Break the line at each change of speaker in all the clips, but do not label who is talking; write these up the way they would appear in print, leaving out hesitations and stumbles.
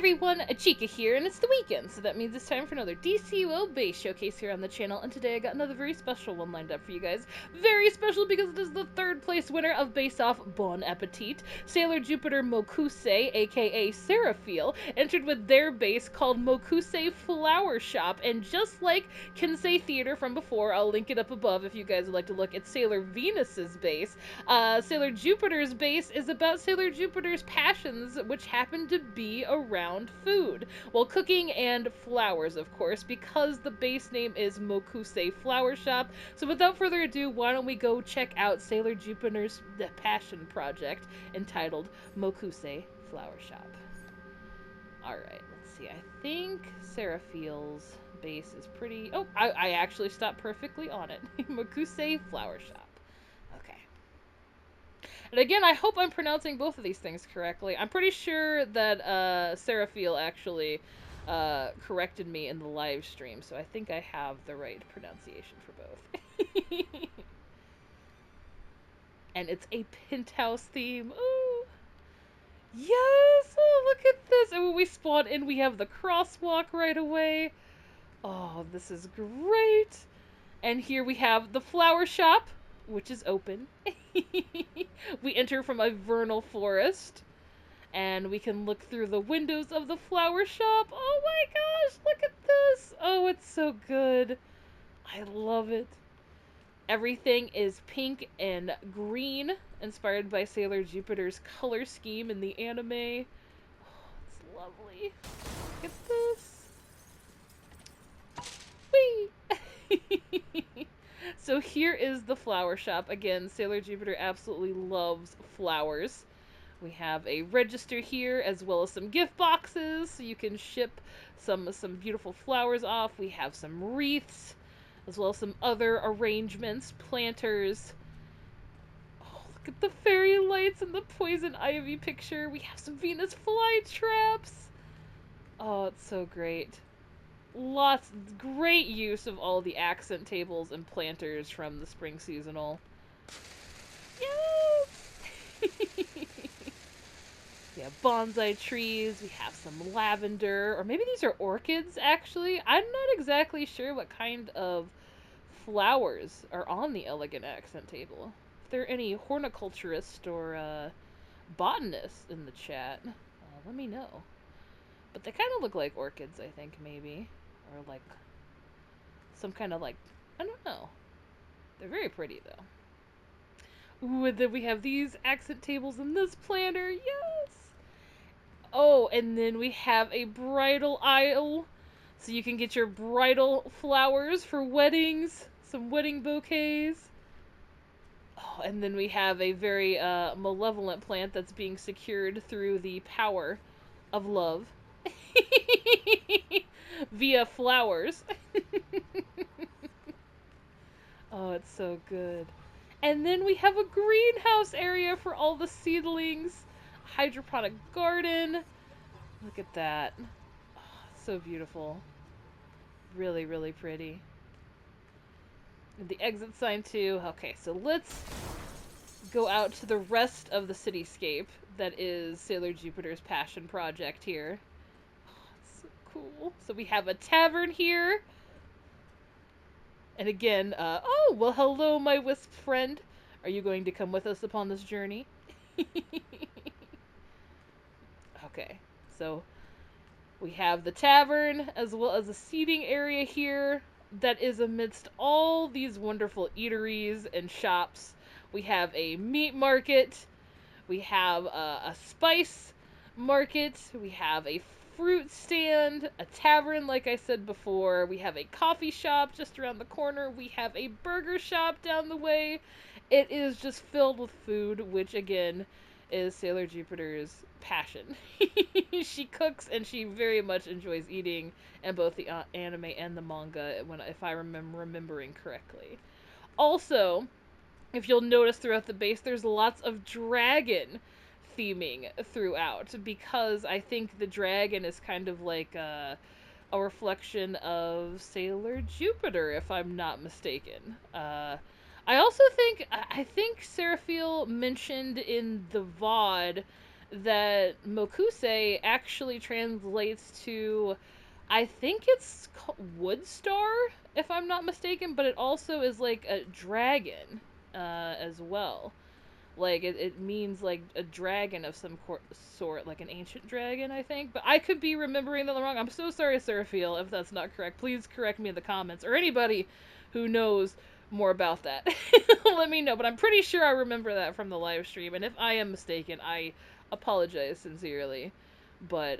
everyone, Achikah here, and it's the weekend, so that means it's time for another DCUO base showcase here on the channel, and today I got another very special one lined up for you guys. Very special because it is the third place winner of Base Off Bon Appetit. SailorJupiterMokusei, aka Seraphil, entered with their base called Mokusei Flowershop, and just like Kinsei Theater from before, I'll link it up above if you guys would like to look at Sailor Venus's base. Sailor Jupiter's base is about Sailor Jupiter's passions, which happen to be around food. Well, cooking and flowers, of course, because the base name is Mokusei Flowershop. So without further ado, why don't we go check out Sailor Jupiter's passion project entitled Mokusei Flowershop. Alright, let's see. I think Seraphil's base is pretty... Oh, I actually stopped perfectly on it. Mokusei Flowershop. And again, I hope I'm pronouncing both of these things correctly. I'm pretty sure that Seraphil actually corrected me in the live stream, so I think I have the right pronunciation for both. And it's a penthouse theme. Ooh! Yes! Oh, look at this! And when we spawn in, we have the crosswalk right away. Oh, this is great! And here we have the flower shop, which is open. We enter from a vernal forest, and we can look through the windows of the flower shop. Oh my gosh, look at this! Oh, it's so good. I love it. Everything is pink and green, inspired by Sailor Jupiter's color scheme in the anime. Oh, it's lovely. Look at this. Whee! So here is the flower shop. Again, Sailor Jupiter absolutely loves flowers. We have a register here, as well as some gift boxes, so you can ship some beautiful flowers off. We have some wreaths, as well as some other arrangements, planters. Oh, look at the fairy lights and the poison ivy picture. We have some Venus flytraps. Oh, it's so great. Great use of all the accent tables and planters from the spring seasonal. Yes! We have bonsai trees, we have some lavender, or maybe these are orchids, actually. I'm not exactly sure what kind of flowers are on the elegant accent table. If there are any horticulturists or botanists in the chat, let me know. But they kind of look like orchids, I think, maybe. Or like some kind of like, I don't know. They're very pretty though. Ooh, and then we have these accent tables in this planter. Yes! Oh, and then we have a bridal aisle. So you can get your bridal flowers for weddings. Some wedding bouquets. Oh, and then we have a very malevolent plant that's being secured through the power of love. Via flowers. Oh, it's so good. And then we have a greenhouse area for all the seedlings. Hydroponic garden. Look at that. Oh, so beautiful. Really, really pretty. And the exit sign too. Okay, so let's go out to the rest of the cityscape that is Sailor Jupiter's passion project here. Cool. So we have a tavern here. And again, oh, well, hello, my wisp friend. Are you going to come with us upon this journey? Okay, so we have the tavern as well as a seating area here that is amidst all these wonderful eateries and shops. We have a meat market. We have a spice market. We have a fruit stand, a tavern, like I said before. We have a coffee shop just around the corner. We have a burger shop down the way. It is just filled with food, which again is Sailor Jupiter's passion. She cooks and she very much enjoys eating in both the anime and the manga, if I remembering correctly. Also, if you'll notice throughout the base, there's lots of dragon theming throughout, because I think the dragon is kind of like a reflection of Sailor Jupiter, if I'm not mistaken. I also think Seraphil mentioned in the VOD that Mokusei actually translates to, I think it's Wood Star, if I'm not mistaken, but it also is like a dragon as well. Like, it means like a dragon of some sort, like an ancient dragon, I think. But I could be remembering that wrong. I'm so sorry, Seraphil, if that's not correct. Please correct me in the comments, or anybody who knows more about that. Let me know. But I'm pretty sure I remember that from the live stream, and if I am mistaken, I apologize sincerely. But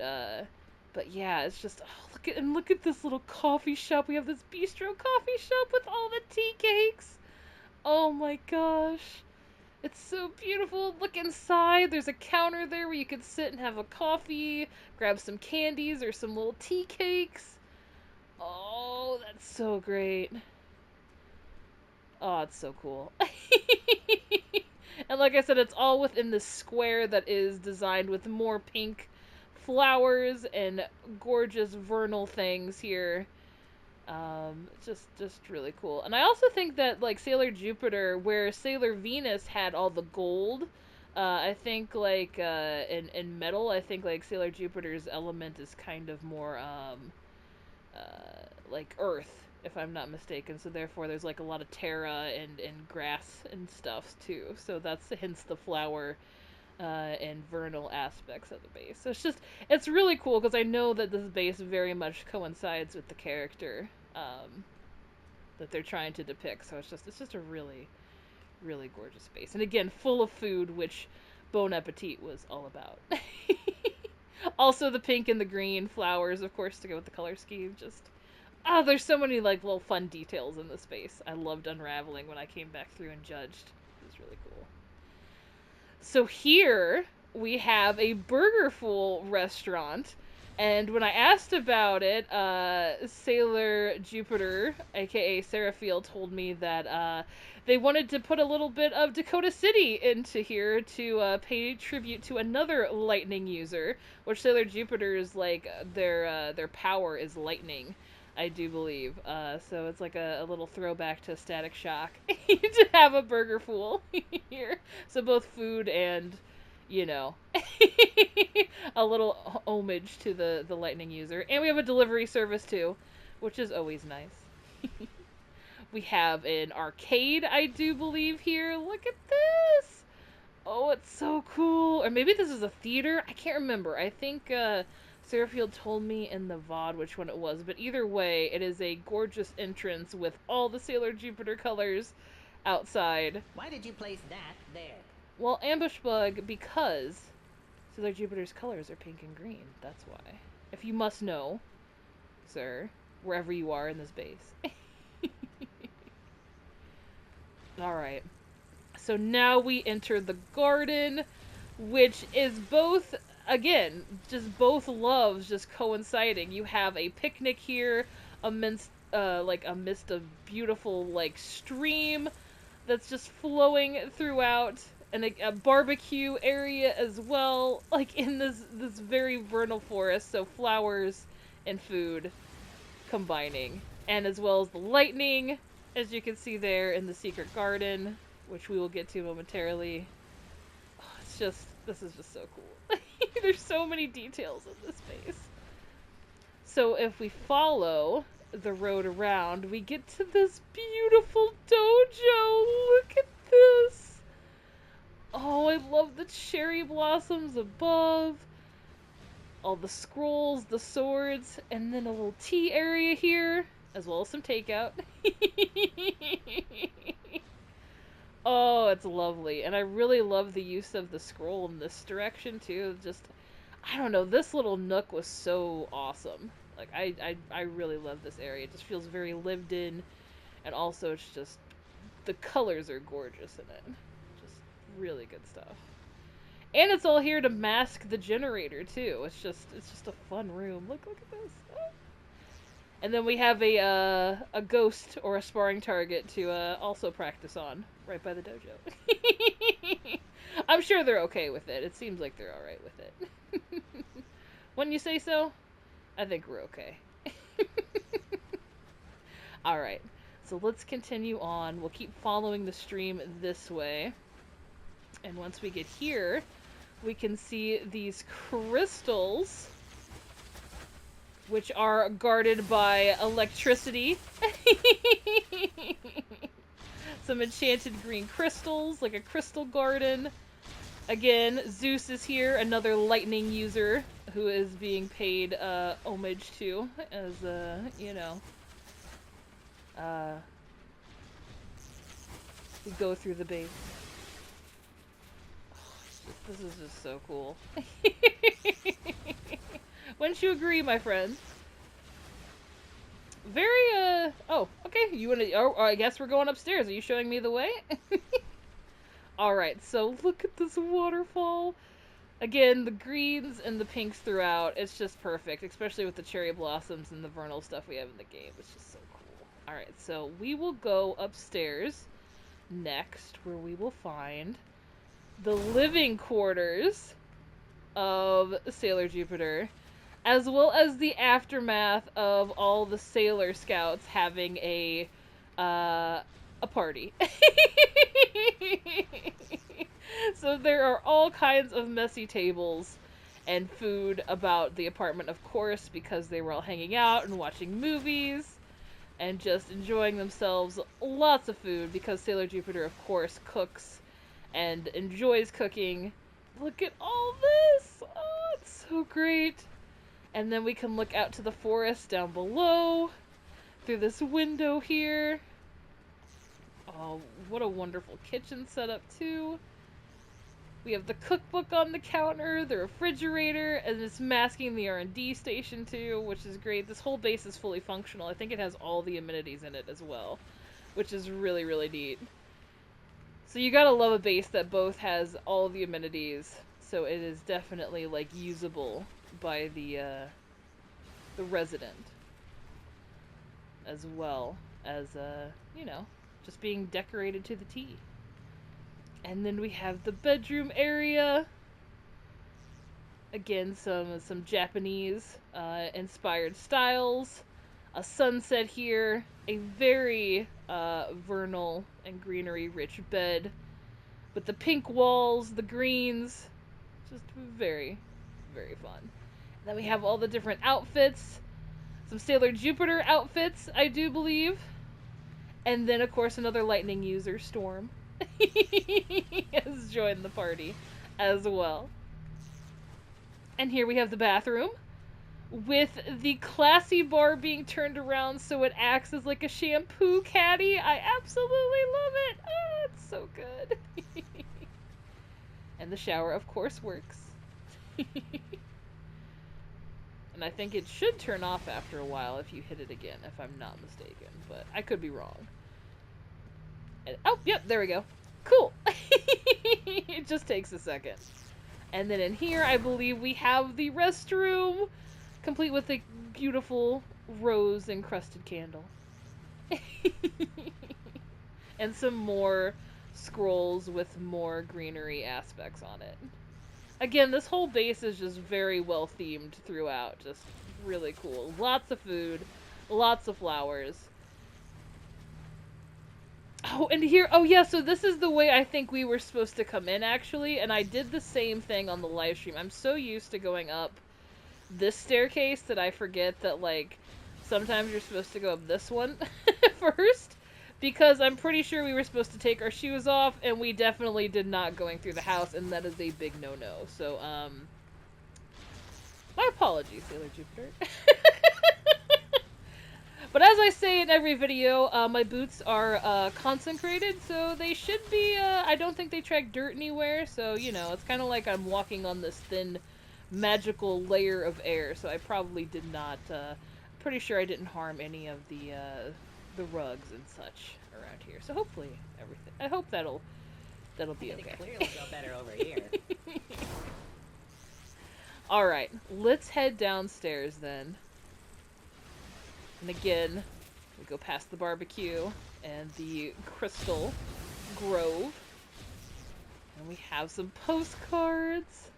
yeah, it's just, oh, look at this little coffee shop. We have this bistro coffee shop with all the tea cakes. Oh my gosh. It's so beautiful. Look inside. There's a counter there where you could sit and have a coffee, grab some candies or some little tea cakes. Oh, that's so great. Oh, it's so cool. And like I said, it's all within this square that is designed with more pink flowers and gorgeous vernal things here. Just really cool. And I also think that, like, Sailor Jupiter, where Sailor Venus had all the gold, I think, like, in metal, I think, like, Sailor Jupiter's element is kind of more, like, earth, if I'm not mistaken. So therefore there's, like, a lot of terra and grass and stuff, too. So that's hence the flower and vernal aspects of the base. So it's really cool because I know that this base very much coincides with the character that they're trying to depict. So it's just a really, really gorgeous base. And again, full of food, which Bon Appetit was all about. Also the pink and the green flowers, of course, to go with the color scheme. Just, oh, there's so many, like, little fun details in this space. I loved unraveling when I came back through and judged. It was really cool. So here we have a Burgerful restaurant, and when I asked about it, Sailor Jupiter, aka Seraphil, told me that they wanted to put a little bit of Dakota City into here to pay tribute to another lightning user, which Sailor Jupiter's, like, their power is lightning, I do believe. So it's like a little throwback to Static Shock to have a Burgerful here. So both food and, you know, a little homage to the lightning user. And we have a delivery service too, which is always nice. We have an arcade, I do believe, here. Look at this! Oh, it's so cool. Or maybe this is a theater? I can't remember. I think Serafield told me in the VOD which one it was. But either way, it is a gorgeous entrance with all the Sailor Jupiter colors outside.
Why did you place that there?
Well, Ambush Bug, because Sailor Jupiter's colors are pink and green. That's why. If you must know, sir, wherever you are in this base. Alright. So now we enter the garden, which is both, again, just both loves just coinciding. You have a picnic here amidst, amidst a beautiful, like, stream that's just flowing throughout, and a barbecue area as well, like, in this very vernal forest, so flowers and food combining. And as well as the lightning, as you can see there in the secret garden, which we will get to momentarily. Oh, this is just so cool. There's so many details in this space. So if we follow the road around, we get to this beautiful dojo. Look at this. Oh, I love the cherry blossoms above. All the scrolls, the swords, and then a little tea area here, as well as some takeout. Oh, it's lovely. And I really love the use of the scroll in this direction, too. Just, I don't know, this little nook was so awesome. Like, I really love this area. It just feels very lived in, and also it's just, the colors are gorgeous in it. Just really good stuff. And it's all here to mask the generator, too. It's just a fun room. Look at this. Oh. And then we have a ghost or a sparring target to also practice on right by the dojo. I'm sure they're okay with it. It seems like they're alright with it. Wouldn't you say so? I think we're okay. Alright, so let's continue on. We'll keep following the stream this way. And once we get here, we can see these crystals, which are guarded by electricity. Some enchanted green crystals, like a crystal garden. Again, Zeus is here, another lightning user who is being paid homage to as, you know, we go through the base. This is just so cool. Wouldn't you agree, my friend? Very, oh, okay, you wanna, oh, I guess we're going upstairs. Are you showing me the way? Alright, so look at this waterfall. Again, the greens and the pinks throughout. It's just perfect, especially with the cherry blossoms and the vernal stuff we have in the game. It's just so cool. Alright, so we will go upstairs next, where we will find the living quarters of Sailor Jupiter, as well as the aftermath of all the Sailor Scouts having a party. So there are all kinds of messy tables and food about the apartment, of course, because they were all hanging out and watching movies and just enjoying themselves. Lots of food, because Sailor Jupiter, of course, cooks and enjoys cooking. Look at all this! Oh, it's so great! And then we can look out to the forest down below through this window here. Oh, what a wonderful kitchen setup, too. We have the cookbook on the counter, the refrigerator, and it's masking the R&D station, too, which is great. This whole base is fully functional. I think it has all the amenities in it as well, which is really, really neat. So you gotta love a base that both has all the amenities, so it is definitely, like, usable by the resident, as well as, you know, just being decorated to the T. And then we have the bedroom area. Again, some Japanese inspired styles. A sunset here. A very vernal and greenery rich bed. With the pink walls, the greens. Just very, very fun. And then we have all the different outfits. Some Sailor Jupiter outfits, I do believe. And then, of course, another lightning user, Storm. Has joined the party as well. And here we have the bathroom with the classy bar being turned around so it acts as like a shampoo caddy. I absolutely love it. Oh, it's so good. And the shower, of course, works. And I think it should turn off after a while if you hit it again, if I'm not mistaken, but I could be wrong. And, oh, yep, there we go. Cool. It just takes a second. And then in here, I believe we have the restroom, complete with a beautiful rose-encrusted candle. And some more scrolls with more greenery aspects on it. Again, this whole base is just very well themed throughout. Just really cool. Lots of food, lots of flowers. Oh, and here, oh yeah, so this is the way I think we were supposed to come in, actually, and I did the same thing on the live stream. I'm so used to going up this staircase that I forget that, like, sometimes you're supposed to go up this one first, because I'm pretty sure we were supposed to take our shoes off, and we definitely did not going through the house, and that is a big no-no. So, my apologies, Sailor Jupiter. But as I say in every video, my boots are consecrated, so they should be, I don't think they track dirt anywhere, so, you know, it's kind of like I'm walking on this thin, magical layer of air, so I probably did not, pretty sure I didn't harm any of the rugs and such around here, so hopefully everything, I hope that'll be okay.
I think clearly go better over here.
Alright, let's head downstairs then. And again, we go past the barbecue and the crystal grove. And we have some postcards.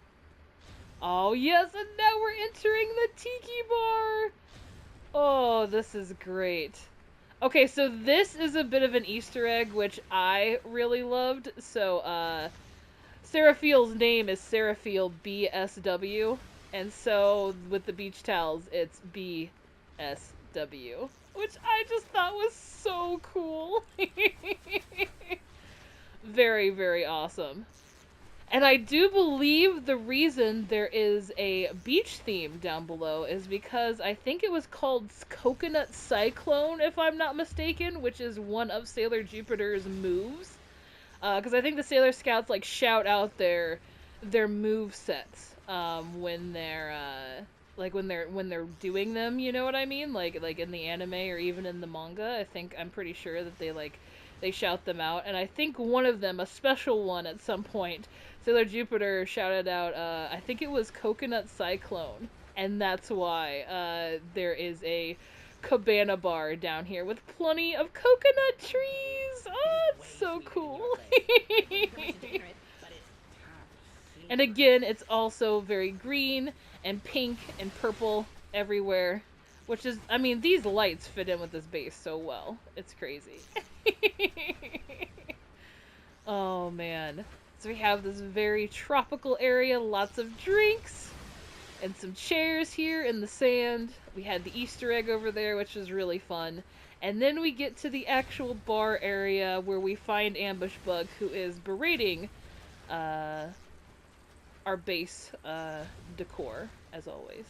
Oh yes, and now we're entering the tiki bar! Oh, this is great. Okay, so this is a bit of an Easter egg, which I really loved. So Seraphil's name is Seraphil BSW, and so with the beach towels, it's BSW, which I just thought was so cool. Very, very awesome. And I do believe the reason there is a beach theme down below is because I think it was called Coconut Cyclone, if I'm not mistaken, which is one of Sailor Jupiter's moves. Because I think the Sailor Scouts like shout out their move sets when they're when they're doing them. You know what I mean? Like in the anime or even in the manga. I'm pretty sure that they shout them out. And I think one of them, a special one at some point, Sailor Jupiter shouted out. I think it was Coconut Cyclone, and that's why there is a cabana bar down here with plenty of coconut trees. Oh, it's so cool. And again, it's also very green and pink and purple everywhere, which is, I mean, these lights fit in with this base so well. It's crazy. Oh man. So we have this very tropical area, lots of drinks and some chairs here in the sand. We had the Easter egg over there, which was really fun. And then we get to the actual bar area where we find Ambush Bug, who is berating our base decor, as always.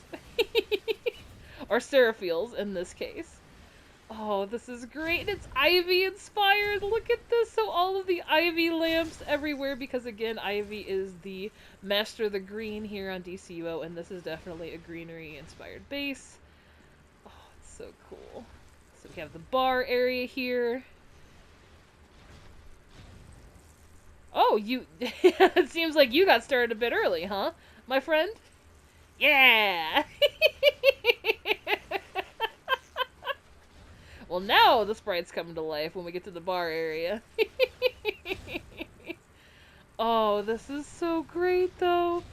Or Seraphils, in this case. Oh, this is great. It's Ivy inspired. Look at this. So all of the Ivy lamps everywhere, because again, Ivy is the master of the green here on DCUO, and this is definitely a greenery inspired base. Oh, it's so cool. So we have the bar area here. Oh, it seems like you got started a bit early, huh, my friend? Yeah! Well, now the sprites come to life when we get to the bar area. Oh, this is so great, though.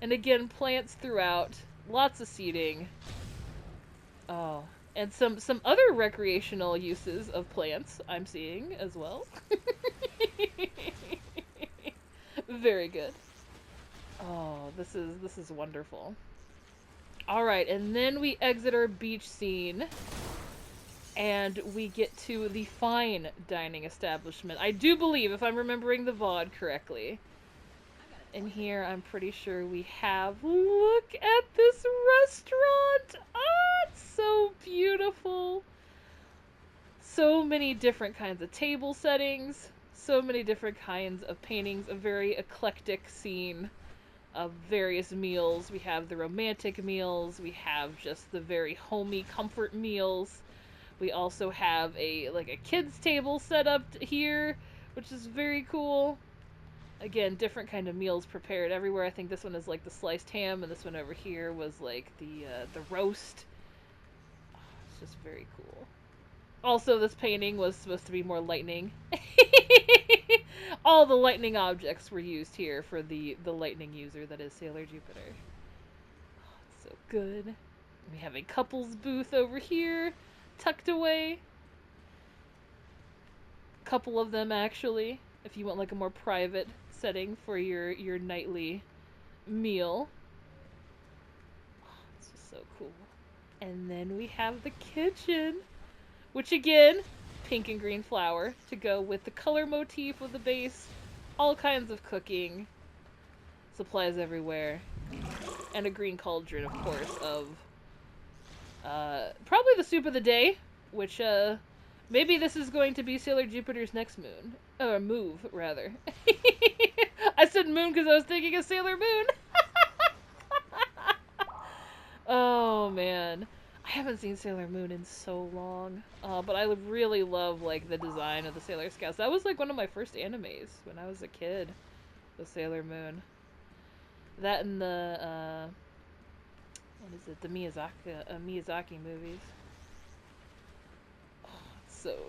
And again, plants throughout. Lots of seating. Oh, and some other recreational uses of plants I'm seeing as well. Very good. Oh, this is wonderful. All right, and then we exit our beach scene. And we get to the fine dining establishment. I do believe, if I'm remembering the VOD correctly. In here, I'm pretty sure we have... Look at this restaurant! Ah, it's so beautiful! So many different kinds of table settings. So many different kinds of paintings. A very eclectic scene of various meals. We have the romantic meals. We have just the very homey comfort meals. We also have a kids table set up here, which is very cool. Again, different kind of meals prepared everywhere. I think this one is like the sliced ham, and this one over here was like the roast. Oh, it's just very cool. Also, this painting was supposed to be more lightning. All the lightning objects were used here for the lightning user that is Sailor Jupiter. Oh, it's so good. We have a couples booth over here, tucked away. Couple of them, actually, if you want like a more private setting for your nightly meal. Oh, it's just so cool. And then we have the kitchen, which again, pink and green flower to go with the color motif of the base. All kinds of cooking, supplies everywhere, and a green cauldron, of course, of probably the soup of the day, which, maybe this is going to be Sailor Jupiter's next moon. Or move, rather. I said moon because I was thinking of Sailor Moon! Oh, man. I haven't seen Sailor Moon in so long. But I really love, like, the design of the Sailor Scouts. That was, like, one of my first animes when I was a kid. The Sailor Moon. That and the, what is it? The Miyazaki movies. Oh,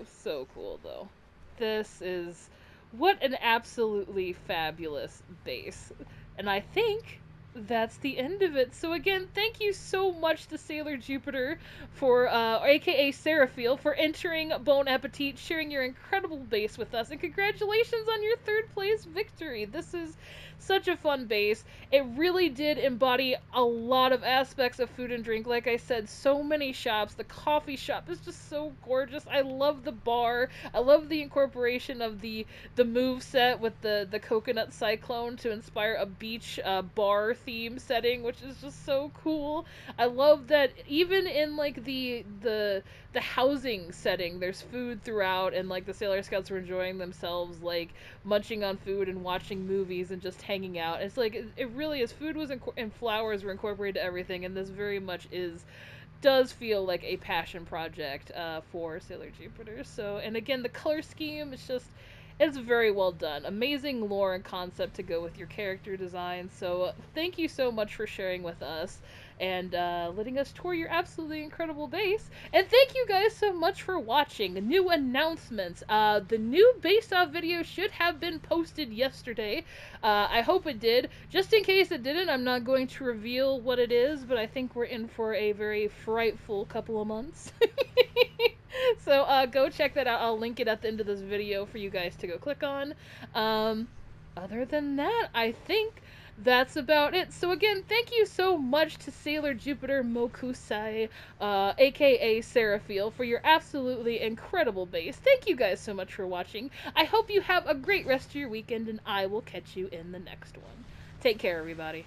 it's so cool, though. This is... What an absolutely fabulous base. And I think that's the end of it. So again, thank you so much to Sailor Jupiter for, aka Seraphil, for entering Bon Appetit, sharing your incredible base with us, and congratulations on your third place victory. This is such a fun base. It really did embody a lot of aspects of food and drink. Like I said, so many shops. The coffee shop is just so gorgeous. I love the bar. I love the incorporation of the move set with the coconut cyclone to inspire a beach bar theme setting, which is just so cool. I love that even in like the housing setting, there's food throughout, and like the Sailor Scouts were enjoying themselves, like munching on food and watching movies and just hanging out. It's like it really is. Food was and flowers were incorporated to everything, and this very much does feel like a passion project for Sailor Jupiter. So, and again, the color scheme is just, it's very well done. Amazing lore and concept to go with your character design. So, thank you so much for sharing with us and letting us tour your absolutely incredible base. And thank you guys so much for watching. New announcements. The new base off video should have been posted yesterday. I hope it did. Just in case it didn't, I'm not going to reveal what it is, but I think we're in for a very frightful couple of months. So go check that out. I'll link it at the end of this video for you guys to go click on. Other than that, I think that's about it. So again, thank you so much to SailorJupiterMokusei, aka Seraphil, for your absolutely incredible base. Thank you guys so much for watching. I hope you have a great rest of your weekend, and I will catch you in the next one. Take care, everybody.